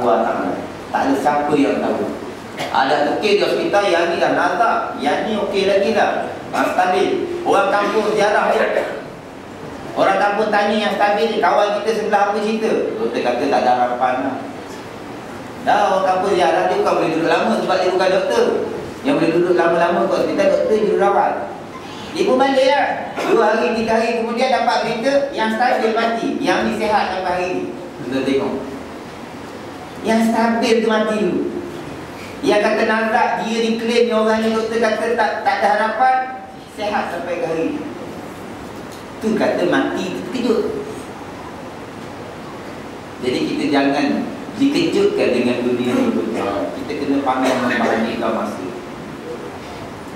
wa ta'ala. Tak ada siapa yang tahu. Ada okey di hospital, yang ni dah nazak, yang ni okey lagi dah, stabil. Orang kampung ziarah dia, orang kampung tanya yang stabil ni, kawan kita sebelah apa cerita? Doktor kata tak ada harapan lah. Dah orang kampung ziarah dia bukan boleh duduk lama sebab dia bukan doktor. Yang boleh duduk lama-lama kat hospital doktor, jururawat. Dia pun balik lah 2 hari, 3 hari kemudian dapat berita yang stabil mati, yang ni sihat sampai hari ni. Kita tengok yang stabil tu mati dulu. Yang kata nazak, dia diklaim yang orang ni doktor kata tak ada harapan, sihat sampai ke hari ni. Tu kata mati terkejut. Jadi kita jangan dikejutkan dengan dunia ni. Kita kena pandai membahagikan masa.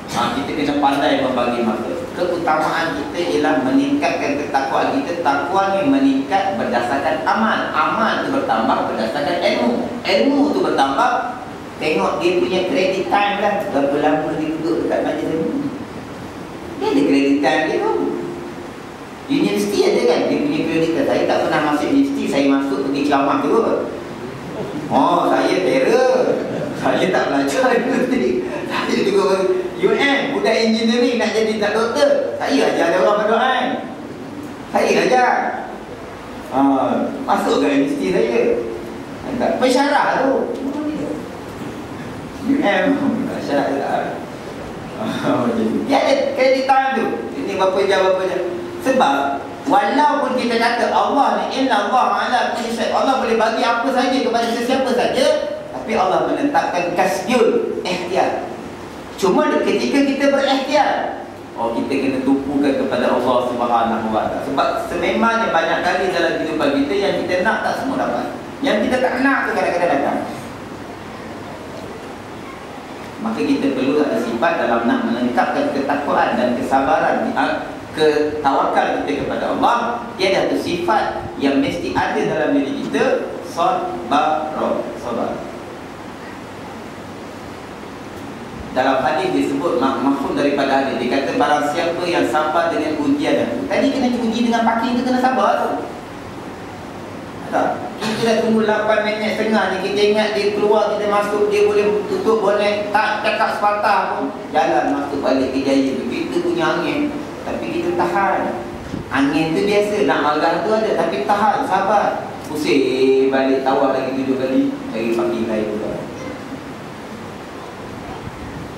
Kita kena pandai membagi masa. Keutamaan kita ialah meningkatkan ketakwaan kita. Takwa ni meningkat berdasarkan amal. Amal tu bertambah berdasarkan ilmu. Ilmu tu bertambah. Tengok dia punya credit time lah. Berapa lama dia duduk dekat majlis ilmu. Dia ada credit time dia tu. Universiti ada kan, dia punya credit time. Saya tak pernah masuk universiti, saya masuk pergi ceramah tu. Oh, saya terror. Saya tak belajar universiti. Saya juga UM, budak engineering nak jadi tak doktor. Saya ajar dia orang berdoa. Saya ajar. Masuk ke universiti saya. Pensyarah tu. UM, pensyarah. Dia ada credit time tu. Ini berapa jam. Sebab walaupun kita kata Allah ni inna Allah ala kulli syai', Allah boleh bagi apa saja kepada sesiapa saja, tapi Allah menetapkan kasbul ikhtiar. Cuma ketika kita berikhtiar, kita kena tumpukan kepada Allah Subhanahu wa taala. Sebab sememangnya banyak kali dalam kehidupan kita yang kita nak tak semua dapat. Yang kita tak nak tu kadang-kadang datang. Maka kita perlu ada sifat dalam nak melengkapkan ketakwaan dan kesabaran, ketawakal kita kepada Allah. Dia ada satu sifat yang mesti ada dalam diri kita, sabar. Dalam hadis disebut mafhum daripada hadis, dia kata barang siapa yang sabar dengan ujian aku. Tadi kena uji dengan parking tu kena sabar tu. Tak? Kita dah tunggu 8 minit setengah ni, kita ingat dia keluar, kita masuk, dia boleh tutup bonet, tak cakap sepatah pun, jalan masuk balik ke Jaya tu. Kita punya angin, tapi kita tahan. Angin tu biasa, nak marah tu ada, tapi tahan, sabar. Pusing balik, tawar lagi 7 kali, cari parking lain pula.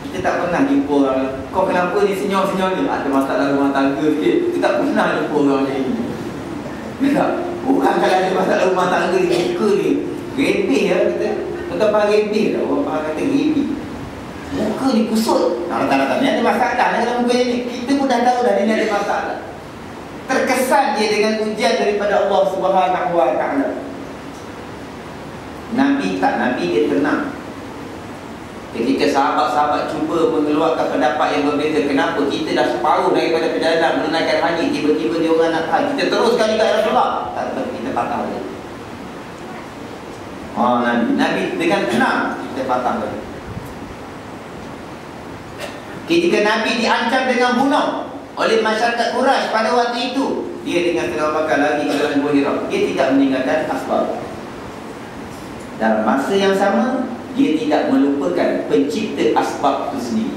Kita tak pernah jumpa orang, kau kenapa ni senyum-senyum ni? Ada masalah rumah tangga sikit. Kita tak pernah jumpa orang macam ni. Tak? Orang kalau ada masalah rumah tangga ni, muka ni repih ya kita. Kita faham repih tak? Orang faham kata repih. Muka ni kusut. Rata-rata ni ada masalah dalam muka ni. Kita pun dah tahu dah dia ni ada masalah. Terkesan dia dengan ujian daripada Allah Subhanahu wa taala. Nabi dia tenang. Ketika sahabat-sahabat cuba mengeluarkan pendapat yang berbeza, kenapa kita dah separuh daripada perjalanan menunaikan haji, tiba-tiba dia orang nak haji, kita teruskan juga ya Rasulullah. Tak, kita patah balik. Nabi dengan tenang kita patah balik. Ketika Nabi diancam dengan bunuh oleh masyarakat Quraisy pada waktu itu, dia dengan Abu Bakar lagi ke dalam Gua Hira. Dia tidak meninggalkan asbab. Dalam masa yang sama, dia tidak melupakan pencipta asbab itu sendiri.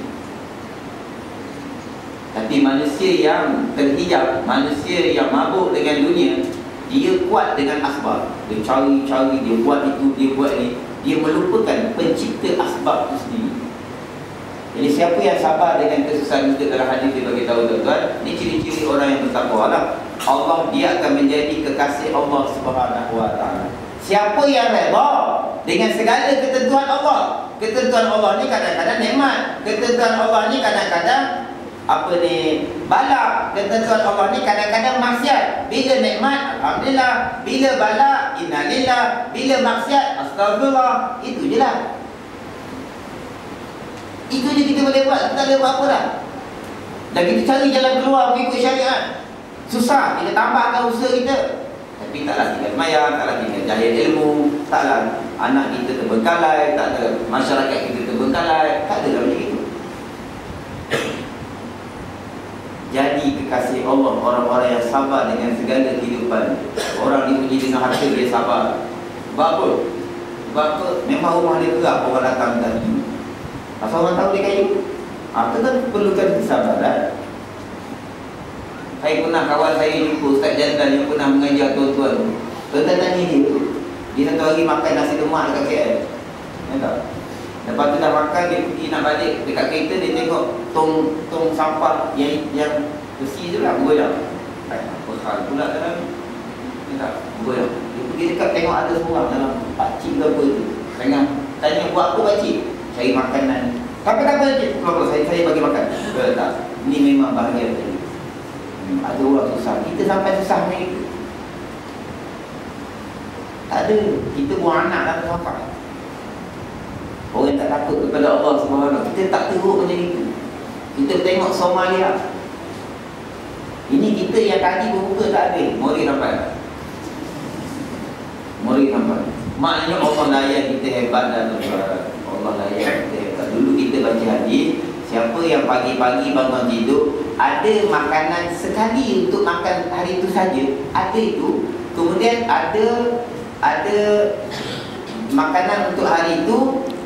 Tapi manusia yang terhijab, manusia yang mabuk dengan dunia, dia kuat dengan asbab. Dia cari-cari, dia buat itu, dia buat ini. Dia melupakan pencipta asbab itu sendiri. Jadi siapa yang sabar dengan kesusahan kita, dalam hadis dia bagi tahu tuan-tuan, ini ciri-ciri orang yang bertakwa lah. Allah, dia akan menjadi kekasih Allah Subhanahu wa taala. Siapa yang redha dengan segala ketentuan Allah. Ketentuan Allah ni kadang-kadang nikmat, ketentuan Allah ni kadang-kadang bala, ketentuan Allah ni kadang-kadang maksiat. Bila nikmat, alhamdulillah. Bila bala, innalillah. Bila maksiat, astagfirullah. Itu je lah. Itu je kita boleh buat. Kita tak boleh buat apa dah. Dan kita cari jalan keluar mengikut syariat. Susah, kita tambahkan usaha kita. Tapi taklah kita semayang, taklah kita jahil ilmu, taklah anak kita terbengkalai, tak ada masyarakat kita terbengkalai, tak ada macam itu. Jadi kekasih Allah, orang-orang yang sabar dengan segala kehidupan. Orang diuji dengan harta, dia sabar. Sebab apa? Sebab apa? Memang rumah dia gerak orang datang tadi. Pasal orang tahu dia kayu. Itu kan perlukan kesabaran. Saya pernah kawan saya jumpa Ustaz Jandal yang pernah mengajar tuan-tuan. Tuan-tuan tanya dia. Dia satu hari makan nasi lemak dekat KL. Ya tak? Lepas tu dah makan, dia pergi nak balik dekat kereta, dia tengok tong sampah yang besi tu lah, goyang. Apa hal pula dalam ni? Ya tak? Goyang. Dia pergi dekat tengok ada seorang dalam pakcik ke apa tu. Tanya buat apa pakcik? Cari makanan. Tapi tak apa pakcik? Kalau saya bagi makan. Tak. Ini memang bahagian tadi. Ada orang susah. Kita sampai susah ni. Tak ada. Kita buang anak dalam sampah. Orang tak takut kepada Allah SWT. Kita tak teruk macam itu. Kita tengok Somalia. Ini kita yang kaji berbuka tak ada. Mori nampak. Mori nampak. Maknanya Allah layan kita hebat dan Allah layan kita hebat. Dulu kita baca hadis, siapa yang pagi-pagi bangun tidur, ada makanan sekali untuk makan hari itu saja. Ada itu. Kemudian ada makanan untuk hari itu,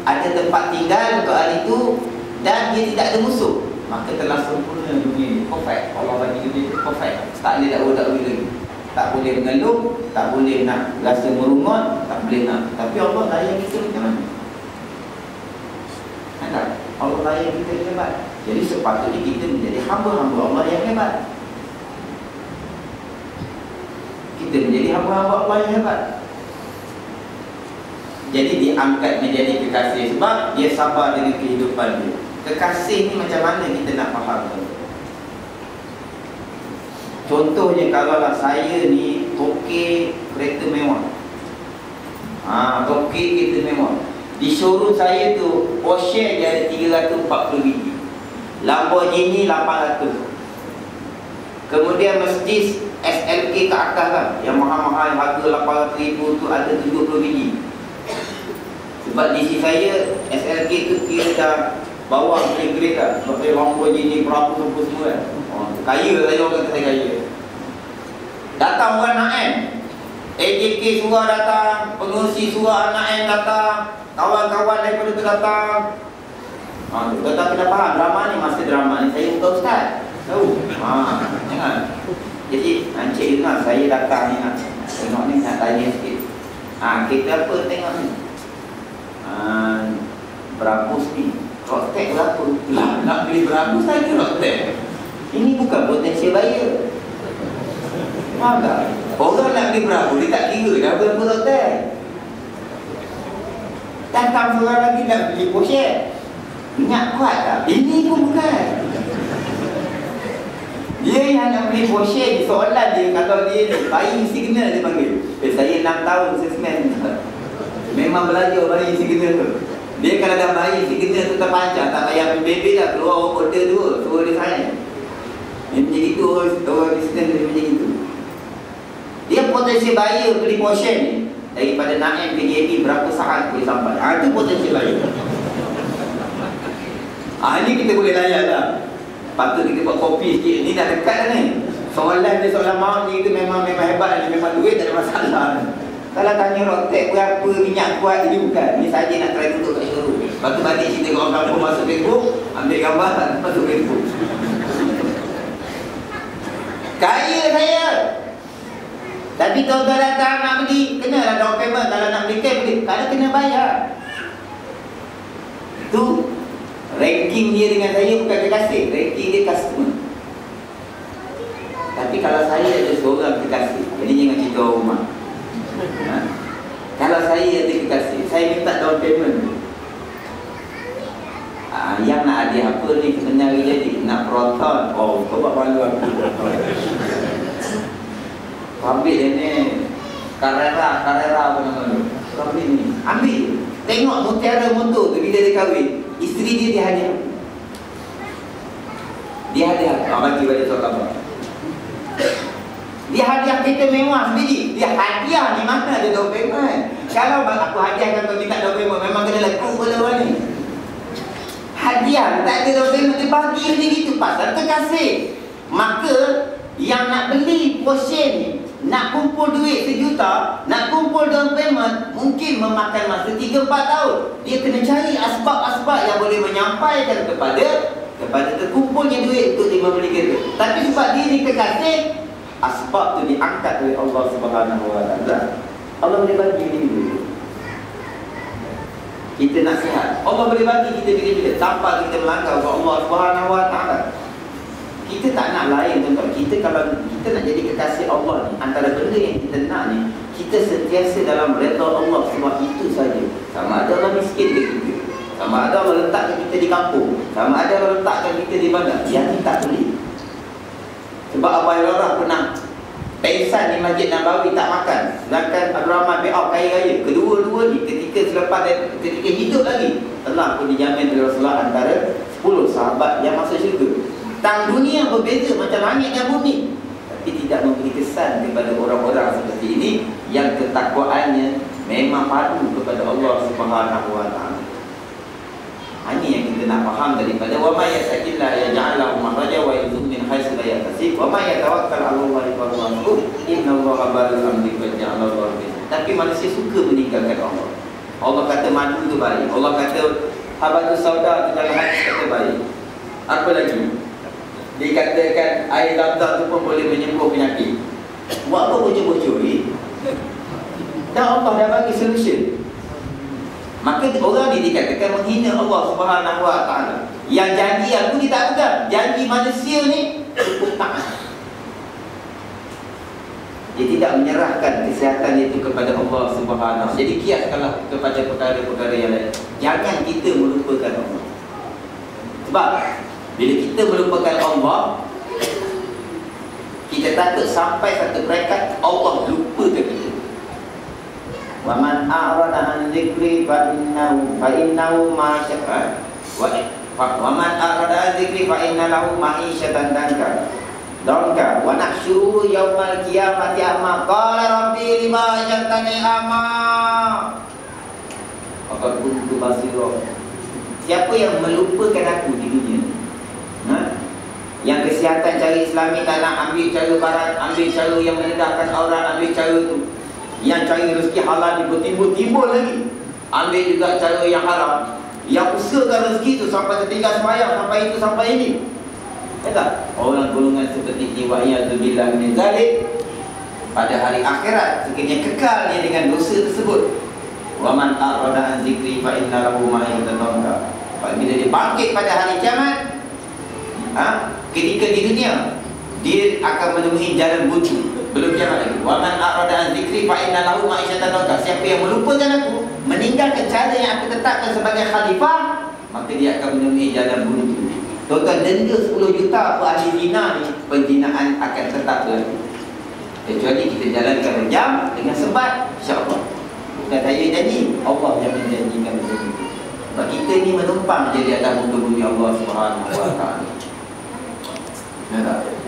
ada tempat tinggal untuk hari itu, dan dia tidak ada musuh. Maka telah sempurna dunia ini. Perfect. Allah bagi dunia itu perfect. Tak boleh lagi. Tak boleh mengeluh, tak boleh nak rasa merungut, tak boleh nak. Tapi Allah layan kita macam mana? Ada. Allah layan kita hebat. Jadi sepatutnya kita menjadi hamba-hamba Allah yang hebat. Kita menjadi hamba-hamba Allah yang hebat. Jadi diangkat menjadi kekasih sebab dia sabar dengan kehidupan dia. Kekasih ni macam mana kita nak faham? Contohnya kalaulah saya ni tokek kereta mewah. Tokek kereta mewah. Di showroom saya tu Porsche dia ada 340 biji. Lamborghini 800. Kemudian Mercedes SLK ke atas lah, yang mahal-mahal harga 800,000 tu ada 70 biji. Sebab DC saya SLK tu kira dah bawah grade lah. Sebab saya Lamborghini berapa semua kan. Kaya saya, orang kata saya kaya. Datang orang Naim, AJK surah datang, pengurusi surah Naim datang, kawan-kawan daripada tu datang. Kita kena faham drama ni, masa drama ni saya bukan ustaz. Tahu? Jangan. Jadi Encik Yunus, saya datang ni nak tengok ni, nak tanya sikit. Kita apa tengok ni? Berabus ni Rotek berapa? Nak beli berabus saja Rotek. Ini bukan potensial buyer. Faham tak? Orang nak beli berabus, dia tak kira dah berapa Rotek. Datang seorang lagi nak beli Porsche. Ingat kuat tak? Ini pun bukan. Dia yang nak beli Porsche, soalan dia kalau dia bayi signal dia panggil. Saya 6 tahun sesmen. Memang belajar bayi signal tu. Dia kalau dah bayi signal tu terpanjang, tak payah baby dah, keluar order tu, suruh dia sign. Dia macam itu, orang Kristen dia macam itu. Dia potensi buyer beli Porsche ni daripada Naim ke JB berapa saat boleh sampai. Itu potensi buyer. Ini kita boleh layan lah. Patut kita buat kopi sikit. Ni dah dekat dah ni. Soalan dia soalan maaf ni, itu memang hebat ni. Memang duit tak ada masalah. Kalau tanya Rotek berapa minyak kuat, ini bukan. Ni saja nak try duduk kat showroom. Lepas tu balik cerita orang kampung masuk Facebook, ambil gambar, masuk Facebook. Kaya saya. Tapi tuan-tuan datang nak beli, kenalah down payment. Kalau nak beli cash, beli. Kalau kena bayar. Itu ranking dia dengan saya bukan kekasih. Ranking dia customer. Tapi kalau saya ada seorang kekasih, jadi jangan cerita rumah. Kalau saya ada kekasih, saya minta down payment. Yang nak hadiah apa ni sebenarnya jadi nak Proton. Kau buat malu aku. Ambil dia ni Carrera apa nama tu. Ambil ni. Ambil. Tengok mutiara motor tu bila dia kahwin. Isteri dia hadiah. Dia hadiah. Bagi balik soal apa. Dia hadiah kereta mewah sendiri. Dia hadiah di mana ada down payment. Kalau aku hadiahkan kau minta down payment, memang kena laku pada orang ni. Hadiah tak ada down payment, dia bagi macam gitu. Pasal terkasih. Maka yang nak beli Porsche ni nak kumpul duit 1 juta, nak kumpul down payment, mungkin memakan masa 3-4 tahun. Dia kena cari asbab-asbab yang boleh menyampaikan kepada terkumpulnya duit untuk dia membeli kereta. Tapi sebab dia ni kekasih, asbab tu diangkat oleh Allah Subhanahu wa taala. Allah boleh bagi duit. Kita nak sihat, Allah boleh bagi kita bila-bila tanpa kita melanggar Allah Subhanahu wa taala. Kita tak nak lain tuan-tuan. Kalau kita nak jadi kekasih Allah ni, antara benda yang kita nak ni, kita sentiasa dalam redha Allah. Sebab itu saja. Sama ada Allah miskin ke kita, sama ada Allah letakkan kita di kampung, sama ada Allah letakkan kita di bandar, yang ni tak boleh. Sebab Abu Hurairah pernah pengsan di Masjid Nabawi tak makan, sedangkan Abdul Rahman bin Auf kaya raya. Kedua-dua ni ketika hidup lagi telah pun dijamin oleh Rasulullah antara 10 sahabat yang masuk syurga. Tang dunia berbeza macam langit dan bumi, tapi tidak memberi kesan kepada orang-orang seperti ini yang ketakwaannya memang padu kepada Allah Subhanahu wa taala. Ini yang kita nak faham daripada wa may yattaqillah yaj'al lahu makhraja wa yarzuqhu min haitsu la yahtasib wa may yatawakkal 'ala Allahi fa huwa hasbuh innallaha baligh amrihi qad ja'ala Allahu bihi. Tapi manusia suka meninggalkan Allah. Allah kata madu tu baik, Allah kata habatus sauda tu dalam hadis kata baik. Apa lagi? Dikatakan air zam-zam tu pun boleh menyembuh penyakit. Buat apa bocor-bocor ni? Dan Allah dah bagi solution. Maka orang ni dikatakan menghina Allah Subhanahu wa taala. Yang janji aku ni tak pegang, janji manusia ni cukup taat. Dia tidak menyerahkan kesihatan itu kepada Allah Subhanahu. Jadi kiaskanlah kepada perkara-perkara yang lain. Jangan kita melupakan Allah. Sebab bila kita melupakan Allah, kita takut sampai satu peringkat Allah lupakan kita. Wa man a'rada an dzikri fa innahu ma'asyatan wa man a'rada an dzikri fa inna lahu ma'isyatan danka wa nahsyuruhu yaumal qiyamati amma qala rabbi lima jantani amma faqad kuntu basira. Siapa yang melupakan aku di dunia, yang kesihatan cara Islami tak nak, ambil cara barat, ambil cara yang merendahkan aurat, ambil cara tu, yang cari rezeki halal timbul lagi, ambil juga cara yang haram, yang usahakan rezeki tu sampai tertinggal sembahyang, sampai itu sampai ini. Tak? Orang golongan seperti ini wa'iyadzubillah min zalik, pada hari akhirat sekiranya kekal dia dengan dosa tersebut. Wa man a'rada an dzikri fa inna lahu ma'isyatan dhanka. Bila dia bangkit pada hari kiamat, ketika di dunia dia akan menemui jalan buntu. Belum kiamat lagi. Wa man a'rada an dzikri fa inna lahu ma'isyatan dhanka. Siapa yang melupakan aku, meninggalkan cara yang aku tetapkan sebagai khalifah, maka dia akan menemui jalan buntu. Tuan-tuan, denda 10 juta per ahli zina ni, penzinaan akan tetap berlaku. Kecuali kita jalankan rejam dengan sebat, insya-Allah. Bukan saya janji, Allah yang menjanjikan begitu. Sebab kita ni menumpang jadi atas muka bumi Allah Subhanahu wa taala. Ya tak?